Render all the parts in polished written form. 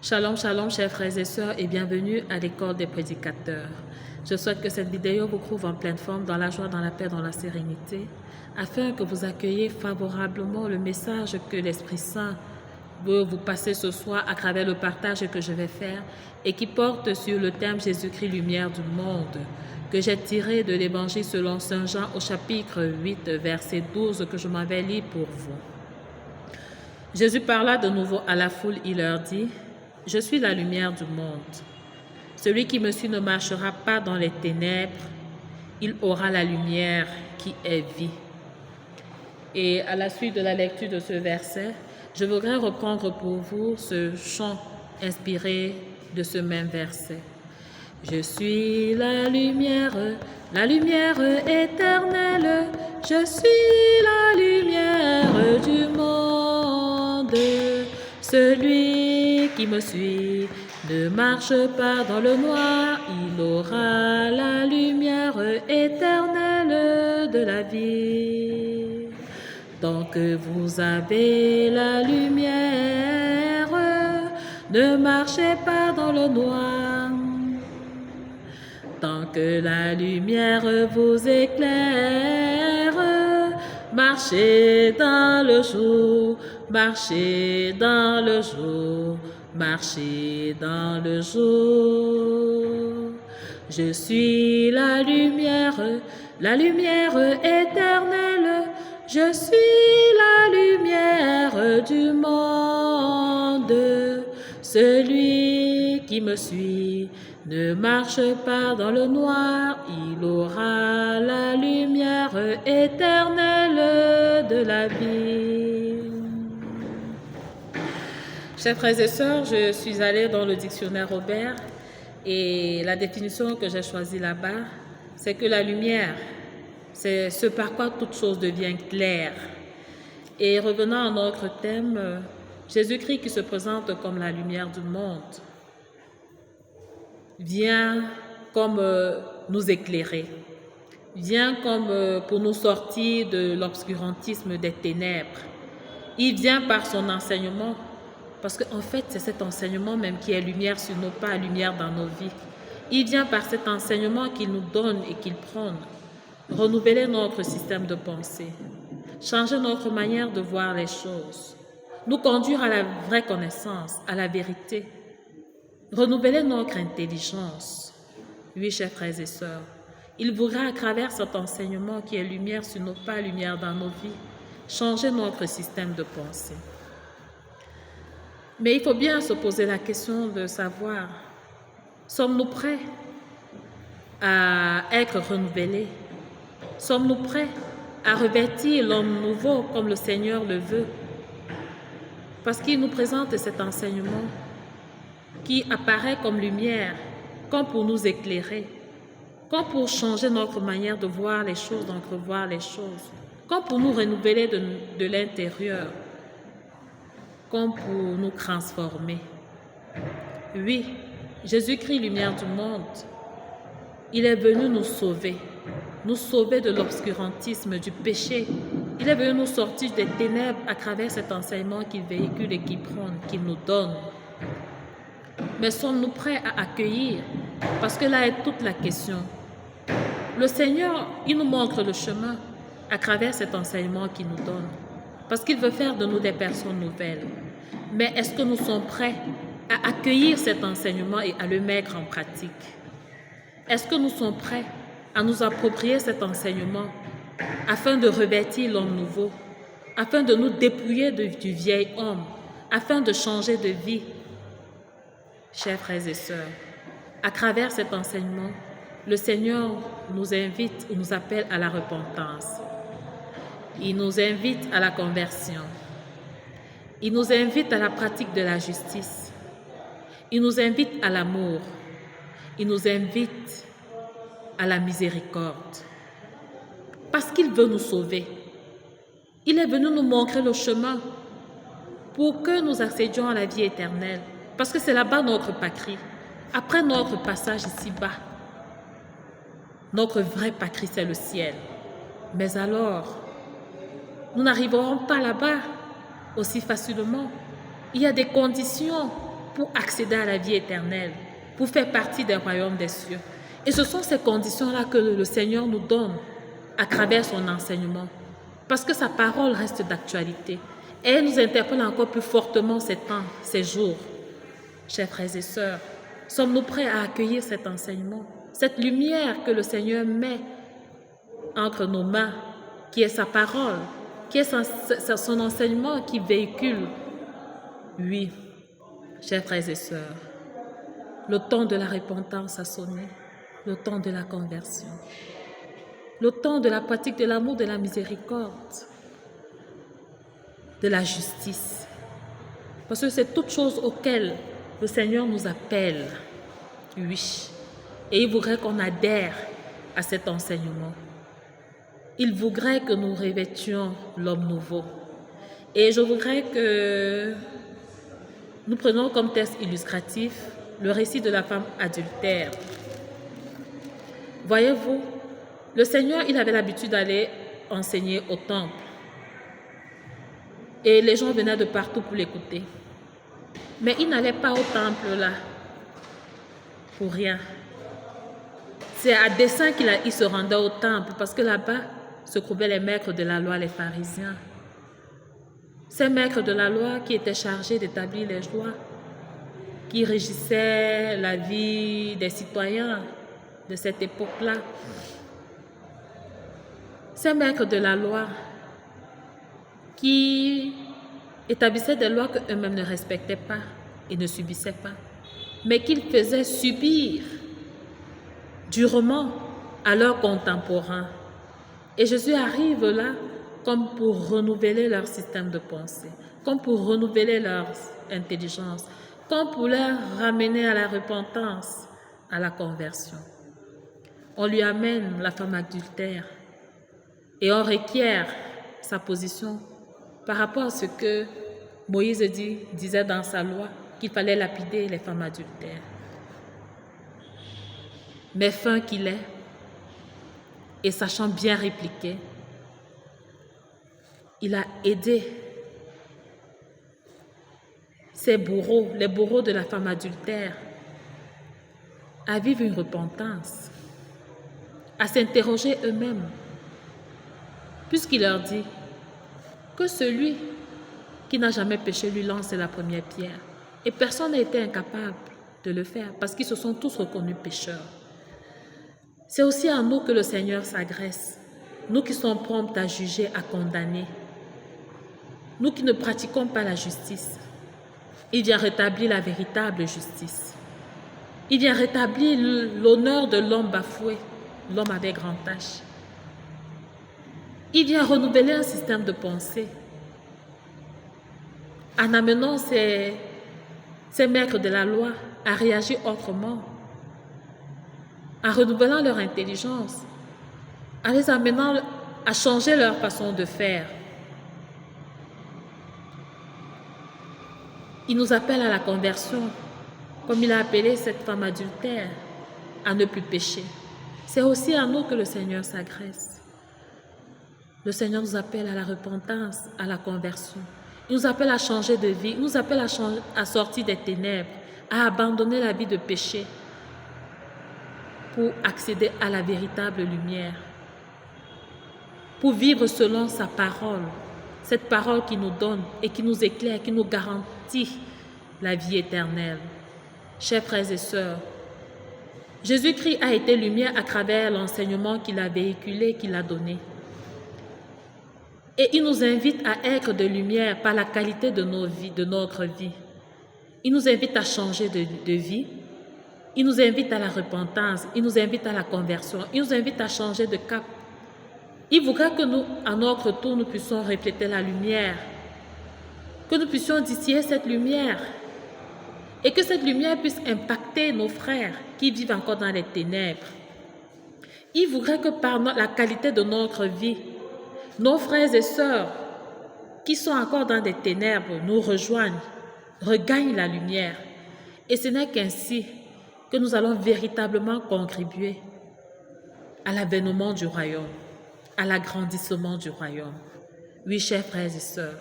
Shalom, shalom, chers frères et sœurs, et bienvenue à l'école des prédicateurs. Je souhaite que cette vidéo vous trouve en pleine forme, dans la joie, dans la paix, dans la sérénité, afin que vous accueilliez favorablement le message que l'Esprit Saint veut vous passer ce soir à travers le partage que je vais faire et qui porte sur le thème Jésus-Christ, lumière du monde, que j'ai tiré de l'Évangile selon Saint Jean au chapitre 8, verset 12, que je m'en vais lire pour vous. Jésus parla de nouveau à la foule, il leur dit: « Je suis la lumière du monde. Celui qui me suit ne marchera pas dans les ténèbres, il aura la lumière qui est vie. » Et à la suite de la lecture de ce verset, je voudrais reprendre pour vous ce chant inspiré de ce même verset. Je suis la lumière éternelle, je suis la lumière du monde. Celui qui me suit ne marche pas dans le noir, il aura la lumière éternelle de la vie. Tant que vous avez la lumière, ne marchez pas dans le noir. Tant que la lumière vous éclaire, marchez dans le jour, marchez dans le jour, marchez dans le jour. Je suis la lumière éternelle, je suis la lumière du monde. Celui qui me suit ne marche pas dans le noir, il aura la lumière éternelle de la vie. Chers frères et sœurs, je suis allée dans le dictionnaire Robert et la définition que j'ai choisie là-bas, c'est que la lumière, c'est ce par quoi toute chose devient claire. Et revenant à notre thème, Jésus-Christ qui se présente comme la lumière du monde vient comme nous éclairer, vient comme pour nous sortir de l'obscurantisme des ténèbres. Il vient par son enseignement, parce qu'en fait, c'est cet enseignement même qui est lumière sur nos pas, lumière dans nos vies. Il vient par cet enseignement qu'il nous donne et qu'il prône, renouveler notre système de pensée, changer notre manière de voir les choses, nous conduire à la vraie connaissance, à la vérité, renouveler notre intelligence. Oui, chers frères et sœurs, il voudra à travers cet enseignement qui est lumière sur nos pas, lumière dans nos vies, changer notre système de pensée. Mais il faut bien se poser la question de savoir, sommes-nous prêts à être renouvelés? Sommes-nous prêts à revêtir l'homme nouveau comme le Seigneur le veut? Parce qu'il nous présente cet enseignement qui apparaît comme lumière, comme pour nous éclairer, comme pour changer notre manière de voir les choses, d'entrevoir les choses, comme pour nous renouveler de l'intérieur, comme pour nous transformer. Oui, Jésus-Christ, lumière du monde, il est venu nous sauver de l'obscurantisme, du péché. Il est venu nous sortir des ténèbres à travers cet enseignement qu'il véhicule et qu'il prône, qu'il nous donne. Mais sommes-nous prêts à accueillir? Parce que là est toute la question. Le Seigneur, il nous montre le chemin à travers cet enseignement qu'il nous donne. Parce qu'il veut faire de nous des personnes nouvelles. Mais est-ce que nous sommes prêts à accueillir cet enseignement et à le mettre en pratique? Est-ce que nous sommes prêts à nous approprier cet enseignement afin de revêtir l'homme nouveau, afin de nous dépouiller du vieil homme, afin de changer de vie? Chers frères et sœurs, à travers cet enseignement, le Seigneur nous invite ou nous appelle à la repentance. Il nous invite à la conversion. Il nous invite à la pratique de la justice. Il nous invite à l'amour. Il nous invite à la miséricorde. Parce qu'il veut nous sauver. Il est venu nous montrer le chemin pour que nous accédions à la vie éternelle. Parce que c'est là-bas notre patrie. Après notre passage ici-bas, notre vraie patrie, c'est le ciel. Mais alors, nous n'arriverons pas là-bas aussi facilement. Il y a des conditions pour accéder à la vie éternelle, pour faire partie des royaumes des cieux. Et ce sont ces conditions-là que le Seigneur nous donne à travers son enseignement. Parce que sa parole reste d'actualité. Et elle nous interpelle encore plus fortement ces temps, ces jours. Chers frères et sœurs, sommes-nous prêts à accueillir cet enseignement, cette lumière que le Seigneur met entre nos mains, qui est sa parole, qui est son enseignement qui véhicule? Oui, chers frères et sœurs, le temps de la repentance a sonné, le temps de la conversion, le temps de la pratique de l'amour, de la miséricorde, de la justice. Parce que c'est toutes choses auxquelles le Seigneur nous appelle. Oui. Et il voudrait qu'on adhère à cet enseignement. Il voudrait que nous revêtions l'homme nouveau. Et je voudrais que nous prenions comme texte illustratif le récit de la femme adultère. Voyez-vous, le Seigneur, il avait l'habitude d'aller enseigner au temple. Et les gens venaient de partout pour l'écouter. Mais il n'allait pas au temple là, pour rien. C'est à dessein qu'il se rendait au temple, parce que là-bas se trouvaient les maîtres de la loi, les pharisiens. Ces maîtres de la loi qui étaient chargés d'établir les lois, qui régissaient la vie des citoyens de cette époque-là. Ces maîtres de la loi qui établissaient des lois qu'eux-mêmes ne respectaient pas et ne subissaient pas, mais qu'ils faisaient subir durement à leurs contemporains. Et Jésus arrive là comme pour renouveler leur système de pensée, comme pour renouveler leur intelligence, comme pour leur ramener à la repentance, à la conversion. On lui amène la femme adultère et on requiert sa position par rapport à ce que Moïse disait dans sa loi, qu'il fallait lapider les femmes adultères. Mais fin qu'il est, et sachant bien répliquer, il a aidé ces bourreaux, les bourreaux de la femme adultère, à vivre une repentance, à s'interroger eux-mêmes, puisqu'il leur dit que celui qui n'a jamais péché lui lance la première pierre. Et personne n'a été incapable de le faire, parce qu'ils se sont tous reconnus pécheurs. C'est aussi à nous que le Seigneur s'adresse, nous qui sommes prompts à juger, à condamner, nous qui ne pratiquons pas la justice. Il vient rétablir la véritable justice. Il vient rétablir l'honneur de l'homme bafoué, l'homme avec grand H. Il vient renouveler un système de pensée en amenant ces maîtres de la loi à réagir autrement, en renouvelant leur intelligence, en les amenant à changer leur façon de faire. Il nous appelle à la conversion, comme il a appelé cette femme adultère, à ne plus pécher. C'est aussi à nous que le Seigneur s'adresse. Le Seigneur nous appelle à la repentance, à la conversion. Il nous appelle à changer de vie, il nous appelle à sortir des ténèbres, à abandonner la vie de péché pour accéder à la véritable lumière, pour vivre selon sa parole, cette parole qui nous donne et qui nous éclaire, qui nous garantit la vie éternelle. Chers frères et sœurs, Jésus-Christ a été lumière à travers l'enseignement qu'il a véhiculé, qu'il a donné. Et il nous invite à être de lumière par la qualité de notre vie. Il nous invite à changer de vie. Il nous invite à la repentance. Il nous invite à la conversion. Il nous invite à changer de cap. Il voudrait que nous, à notre tour, nous puissions refléter la lumière. Que nous puissions distiller cette lumière. Et que cette lumière puisse impacter nos frères qui vivent encore dans les ténèbres. Il voudrait que par la qualité de notre vie, nos frères et sœurs qui sont encore dans des ténèbres nous rejoignent, regagnent la lumière. Et ce n'est qu'ainsi que nous allons véritablement contribuer à l'avènement du royaume, à l'agrandissement du royaume. Oui, chers frères et sœurs,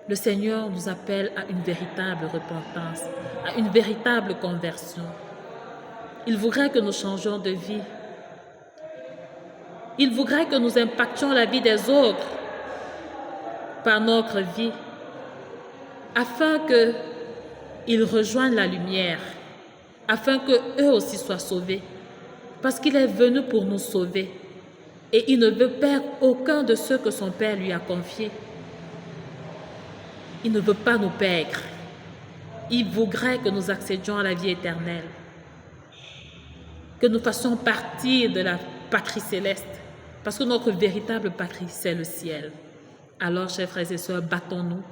Le Seigneur nous appelle à une véritable repentance, à une véritable conversion. Il voudrait que nous changions de vie. Il voudrait que nous impactions la vie des autres par notre vie, afin qu'ils rejoignent la lumière, afin qu'eux aussi soient sauvés, parce qu'il est venu pour nous sauver et il ne veut perdre aucun de ceux que son Père lui a confiés. Il ne veut pas nous perdre. Il voudrait que nous accédions à la vie éternelle, que nous fassions partie de la patrie céleste, parce que notre véritable patrie, c'est le ciel. Alors, chers frères et sœurs, battons-nous,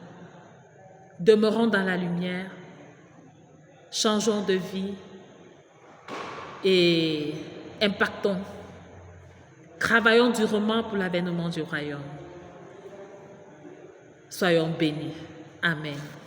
demeurons dans la lumière, changeons de vie et impactons. Travaillons durement pour l'avènement du royaume. Soyons bénis. Amen.